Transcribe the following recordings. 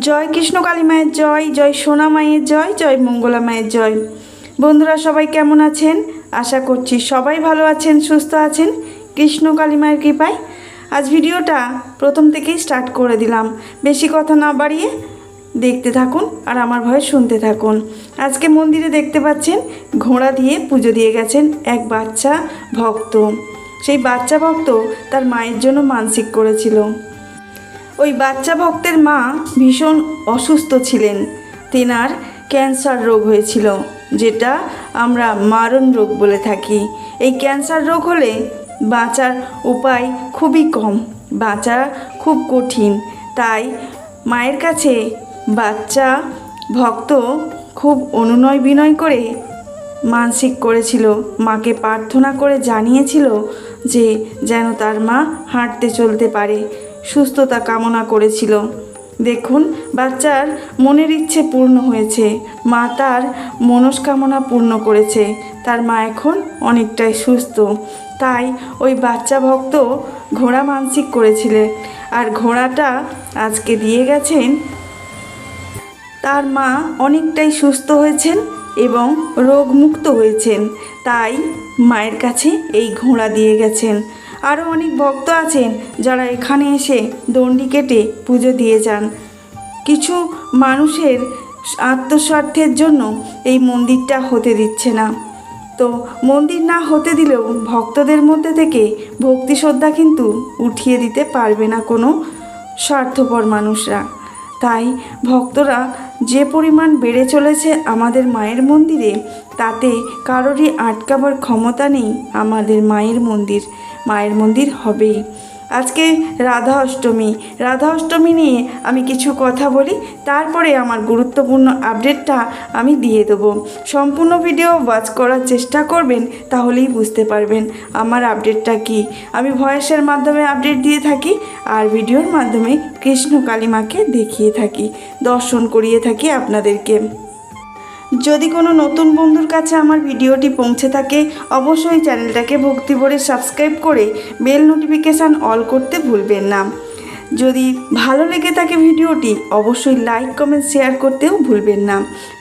জয় কৃষ্ণ কালী মায়ের জয়, জয় সোনা মায়ের জয়, জয় মঙ্গলা মায়ের জয়। বন্ধুরা সবাই কেমন আছেন? আশা করছি সবাই ভালো আছেন, সুস্থ আছেন কৃষ্ণ কালী মায়ের কৃপায়। আজ ভিডিওটা প্রথম থেকেই স্টার্ট করে দিলাম, বেশি কথা না বাড়িয়ে দেখতে থাকুন আর আমার ভয়ে শুনতে থাকুন। আজকে মন্দিরে দেখতে পাচ্ছেন ঘোড়া দিয়ে পুজো দিয়ে গেছেন এক বাচ্চা ভক্ত। সেই বাচ্চা ভক্ত তার মায়ের জন্য মানসিক করেছিল। ওই বাচ্চা ভক্তের মা ভীষণ অসুস্থ ছিলেন, তেনার ক্যান্সার রোগ হয়েছিল, যেটা আমরা মারণ রোগ বলে থাকি। এই ক্যান্সার রোগ হলে বাঁচার উপায় খুবই কম, বাঁচা খুব কঠিন। তাই মায়ের কাছে বাচ্চা ভক্ত খুব অনুনয় বিনয় করে মানসিক করেছিল, মাকে প্রার্থনা করে জানিয়েছিল যে যেন তার মা হাঁটতে চলতে পারে, সুস্থতা কামনা করেছিল। দেখুন বাচ্চার মনের ইচ্ছে পূর্ণ হয়েছে, মা তার মনস্কামনা পূর্ণ করেছে, তার মা এখন অনেকটাই সুস্থ। তাই ওই বাচ্চা ভক্ত ঘোড়া মানসিক করেছিলেন, আর ঘোড়াটা আজকে দিয়ে গেছেন। তার মা অনেকটাই সুস্থ হয়েছেন এবং রোগমুক্ত হয়েছেন, তাই মায়ের কাছে এই ঘোড়া দিয়ে গেছেন। আরও অনেক ভক্ত আছেন যারা এখানে এসে দণ্ডি কেটে পুজো দিয়ে যান। কিছু মানুষের আত্মস্বার্থের জন্য এই মন্দিরটা হতে দিচ্ছে না, তো মন্দির না হতে দিলেও ভক্তদের মধ্যে থেকে ভক্তি শ্রদ্ধা কিন্তু উঠিয়ে দিতে পারবে না কোনো স্বার্থপর মানুষরা। তাই ভক্তরা যে পরিমাণ বেড়ে চলেছে আমাদের মায়ের মন্দিরে, তাতে কারোরই আটকাবার ক্ষমতা নেই। আমাদের মায়ের মন্দির হবেই। আজকে রাধা অষ্টমী নিয়ে আমি কিছু কথা বলি, তারপরে আমার গুরুত্বপূর্ণ আপডেটটা আমি দিয়ে দেবো। সম্পূর্ণ ভিডিও ওয়াচ করার চেষ্টা করবেন, তাহলেই বুঝতে পারবেন আমার আপডেটটা কি। আমি ভয়েসের মাধ্যমে আপডেট দিয়ে থাকি আর ভিডিওর মাধ্যমে কৃষ্ণ কালী মাকে দেখিয়ে থাকি, দর্শন করিয়ে থাকি আপনাদেরকে। যদি কোনো নতুন বন্ধুর কাছে আমার ভিডিওটি পৌঁছে থাকে, অবশ্যই চ্যানেলটাকে ভক্তি ভরে সাবস্ক্রাইব করে বেল নোটিফিকেশান অল করতে ভুলবেন না। যদি ভালো লেগে থাকে ভিডিওটি, অবশ্যই লাইক কমেন্ট শেয়ার করতেও ভুলবেন না।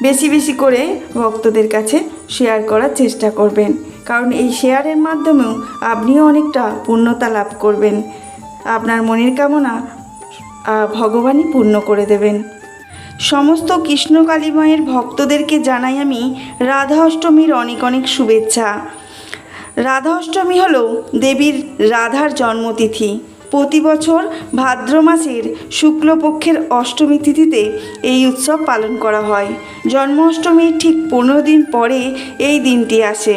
বেশি বেশি করে ভক্তদের কাছে শেয়ার করার চেষ্টা করবেন, কারণ এই শেয়ারের মাধ্যমেও আপনিও অনেকটা পূর্ণতা লাভ করবেন। আপনার মনের কামনা ভগবানই পূর্ণ করে দেবেন। সমস্ত কৃষ্ণ কালী মায়ের ভক্তদেরকে জানাই আমি রাধা অষ্টমীর অনেক অনেক শুভেচ্ছা। রাধা অষ্টমী হল দেবীর রাধার জন্মতিথি। প্রতি বছর ভাদ্র মাসের শুক্লপক্ষের অষ্টমী তিথিতে এই উৎসব পালন করা হয়। জন্মাষ্টমীর ঠিক 15 দিন পরে এই দিনটি আসে।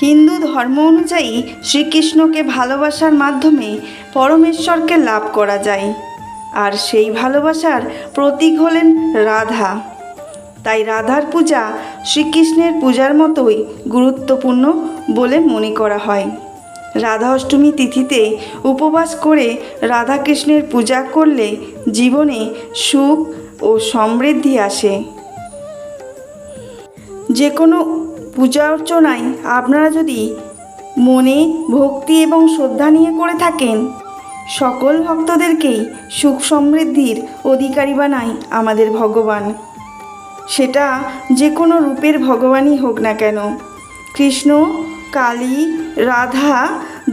হিন্দু ধর্ম অনুযায়ী শ্রীকৃষ্ণকে ভালোবাসার মাধ্যমে পরমেশ্বরকে লাভ করা যায়, আর সেই ভালোবাসার প্রতীক হলেন রাধা। তাই রাধার পূজা শ্রীকৃষ্ণের পূজার মতোই গুরুত্বপূর্ণ বলে মনে করা হয়। রাধা অষ্টমী তিথিতে উপবাস করে রাধাকৃষ্ণের পূজা করলে জীবনে সুখ ও সমৃদ্ধি আসে। যে কোনো পূজা অর্চনায় আপনারা যদি মনে ভক্তি এবং শ্রদ্ধা নিয়ে করে থাকেন, সকল ভক্তদেরকেই সুখ সমৃদ্ধির অধিকারী বানায় আমাদের ভগবান। সেটা যে কোনো রূপের ভগবানই হোক না কেন, কৃষ্ণ, কালী, রাধা,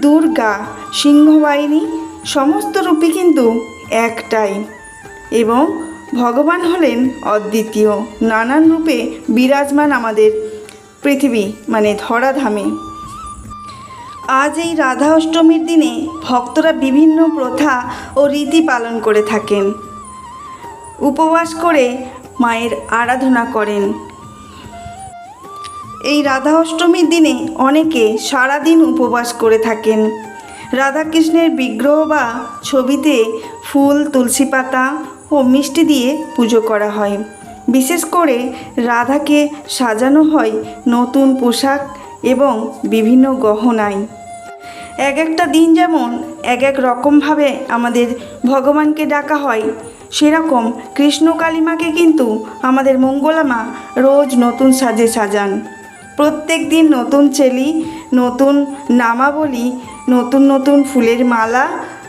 দুর্গা, সিংহবাহিনী সমস্ত রূপই কিন্তু একটাই, এবং ভগবান হলেন অদ্বিতীয়, নানান রূপে বিরাজমান আমাদের পৃথিবী মানে ধরাধামে। আজ এই রাধা অষ্টমীর দিনে ভক্তরা বিভিন্ন প্রথা ও রীতি পালন করে থাকেন, উপবাস করে মায়ের আরাধনা করেন। এই রাধা অষ্টমীর দিনে অনেকে সারাদিন উপবাস করে থাকেন। রাধাকৃষ্ণের বিগ্রহ বা ছবিতে ফুল, তুলসী পাতা ও মিষ্টি দিয়ে পুজো করা হয়। বিশেষ করে রাধাকে সাজানো হয় নতুন পোশাক এবং বিভিন্ন গহনায়। এক একটা দিন যেমন এক এক রকমভাবে আমাদের ভগবানকে ডাকা হয়, সেরকম কৃষ্ণ কালী মাকে কিন্তু আমাদের মঙ্গলা মা রোজ নতুন সাজে সাজান। প্রত্যেক দিন নতুন চেলি, নতুন নামাবলী নতুন নতুন ফুলের মালা,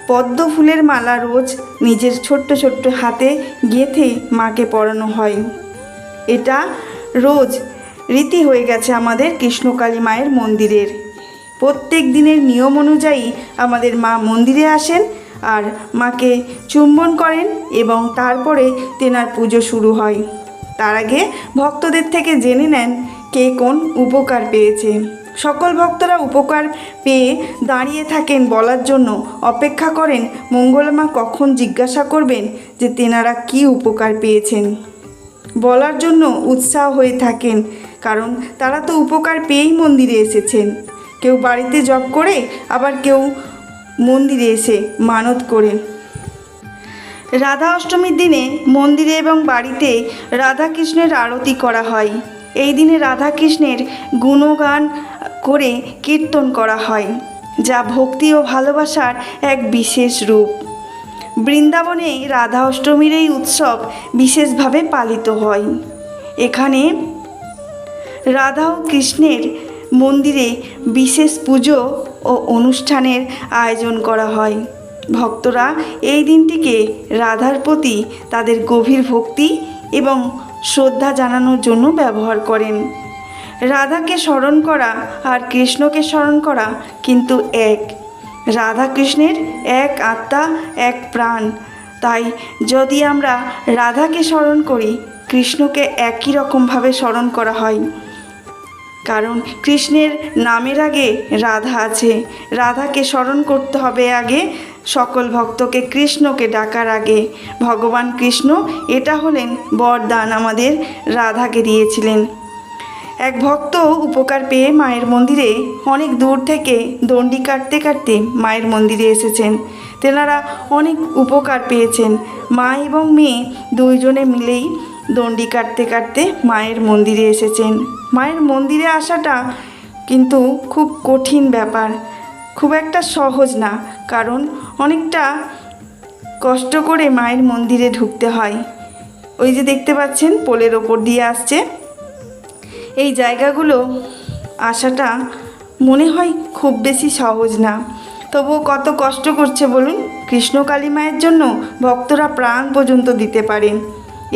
পদ্ম ফুলের মালা রোজ নিজের ছোট্ট ছোট্ট হাতে গেঁথে মাকে পরানো হয়। এটা রোজ রীতি হয়ে গেছে আমাদের কৃষ্ণকালী মায়ের মন্দিরের। প্রত্যেক দিনের নিয়ম অনুযায়ী আমাদের মা মন্দিরে আসেন আর মাকে চুম্বন করেন এবং তারপরে তেনার পুজো শুরু হয়। তার আগে ভক্তদের থেকে জেনে নেন কে কোন উপকার পেয়েছে। সকল ভক্তরা উপকার পেয়ে দাঁড়িয়ে থাকেন বলার জন্য, অপেক্ষা করেন মঙ্গলামা কখন জিজ্ঞাসা করবেন যে তেনারা কি উপকার পেয়েছেন। বলার জন্য উৎসাহ হয়ে থাকেন, কারণ তারা তো উপকার পেয়েই মন্দিরে এসেছেন। কেউ বাড়িতে জপ করে, আবার কেউ মন্দিরে এসে মানত করেন। রাধা অষ্টমীর দিনে মন্দিরে এবং বাড়িতে রাধাকৃষ্ণের আরতি করা হয়। এই দিনে রাধাকৃষ্ণের গুণগান করে কীর্তন করা হয়, যা ভক্তি ও ভালোবাসার এক বিশেষ রূপ। বৃন্দাবনে রাধা অষ্টমীর এই উৎসব বিশেষভাবে পালিত হয়। এখানে রাধা ও কৃষ্ণের মন্দিরে বিশেষ পুজো ও অনুষ্ঠানের আয়োজন করা হয়। ভক্তরা এই দিনটিকে রাধার প্রতি তাদের গভীর ভক্তি এবং শ্রদ্ধা জানানোর জন্য ব্যবহার করেন। রাধাকে স্মরণ করা আর কৃষ্ণকে স্মরণ করা কিন্তু এক। রাধা কৃষ্ণের এক আত্মা, এক প্রাণ। তাই যদি আমরা রাধাকে স্মরণ করি, কৃষ্ণকে একই রকমভাবে স্মরণ করা হয়, কারণ কৃষ্ণের নামের আগে রাধা আছে। রাধাকে স্মরণ করতে হবে আগে, সকল ভক্তকে কৃষ্ণকে ডাকার আগে। ভগবান কৃষ্ণ এটা হলেন বরদান আমাদের রাধাকে দিয়েছিলেন। এক ভক্ত উপকার পেয়ে মায়ের মন্দিরে অনেক দূর থেকে দণ্ডি কাটতে কাটতে মায়ের মন্দিরে এসেছেন। তেনারা অনেক উপকার পেয়েছেন। মা এবং মেয়ে দুইজনে মিলেই দণ্ডি কাটতে কাটতে মায়ের মন্দিরে এসেছেন। মায়ের মন্দিরে আসাটা কিন্তু খুব কঠিন ব্যাপার, খুব একটা সহজ না, কারণ অনেকটা কষ্ট করে মায়ের মন্দিরে ঢুকতে হয়। ওই যে দেখতে পাচ্ছেন পোলের ওপর দিয়ে আসছে, এই জায়গাগুলো আসাটা মনে হয় খুব বেশি সহজ না, তবুও কত কষ্ট করছে বলুন। কৃষ্ণকালী মায়ের জন্য ভক্তরা প্রাণ পর্যন্ত দিতে পারেন,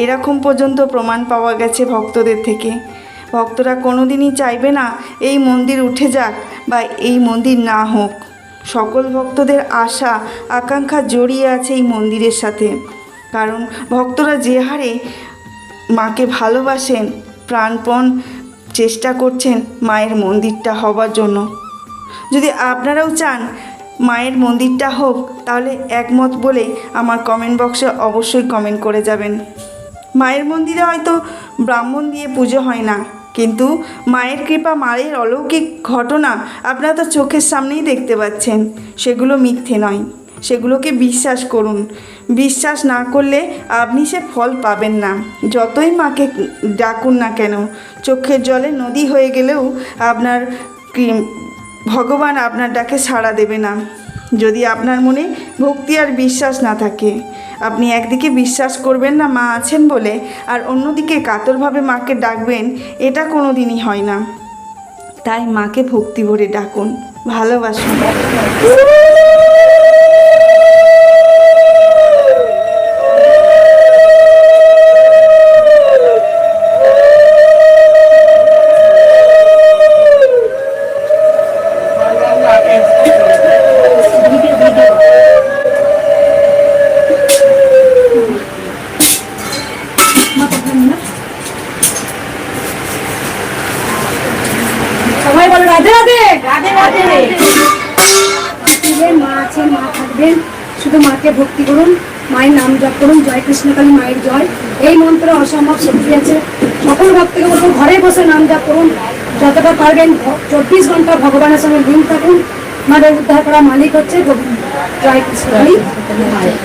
এরকম পর্যন্ত প্রমাণ পাওয়া গেছে ভক্তদের থেকে। ভক্তরা কোনোদিনই চাইবে না এই মন্দির উঠে যাক বা এই মন্দির না হোক। সকল ভক্তদের আশা আকাঙ্ক্ষা জড়িয়ে আছে এই মন্দিরের সাথে, কারণ ভক্তরা যে হারে মাকে ভালোবাসেন, প্রাণপণ চেষ্টা করছেন মায়ের মন্দিরটা হবার জন্য। যদি আপনারাও চান মায়ের মন্দিরটা হোক, তাহলে একমত বলে আমার কমেন্ট বক্সে অবশ্যই কমেন্ট করে যাবেন। মায়ের মন্দিরে হয়তো ব্রাহ্মণ দিয়ে পুজো হয় না, কিন্তু মায়ের কৃপা, মায়ের অলৌকিক ঘটনা আপনারা তো চোখের সামনেই দেখতে পাচ্ছেন। সেগুলো মিথ্যে নয়, সেগুলোকে বিশ্বাস করুন। বিশ্বাস না করলে আপনি সে ফল পাবেন না। যতই মাকে ডাকুন না কেন, চোখের জলে নদী হয়ে গেলেও আপনার ভগবান আপনার ডাকে সাড়া দেবে না, যদি আপনার মনে ভক্তি আর বিশ্বাস না থাকে। আপনি একদিকে বিশ্বাস করবেন না মা আছেন বলে, আর অন্যদিকে কাতরভাবে মাকে ডাকবেন, এটা কোনো দিনই হয় না। তাই মাকে ভক্তি ভরে ডাকুন, ভালোবাসুন। সবাই বলে রাধে রাধে রাধে রাধে। মা আছে, মা থাকবেন, শুধু মাকে ভক্তি করুন, মায়ের নাম জপ করুন। জয় কৃষ্ণকালী মায়ের জয়, এই মন্ত্রে অসম্ভব শক্তি আছে। সকল ভক্তকে বলবো ঘরে বসে নাম জপ করুন, যতটা পারবেন 24 ঘন্টা ভগবানের সঙ্গে লিঙ্ক থাকুন। আমাদের উদ্ধার করা মালিক হচ্ছে জয় কৃষ্ণকালী মায়ের।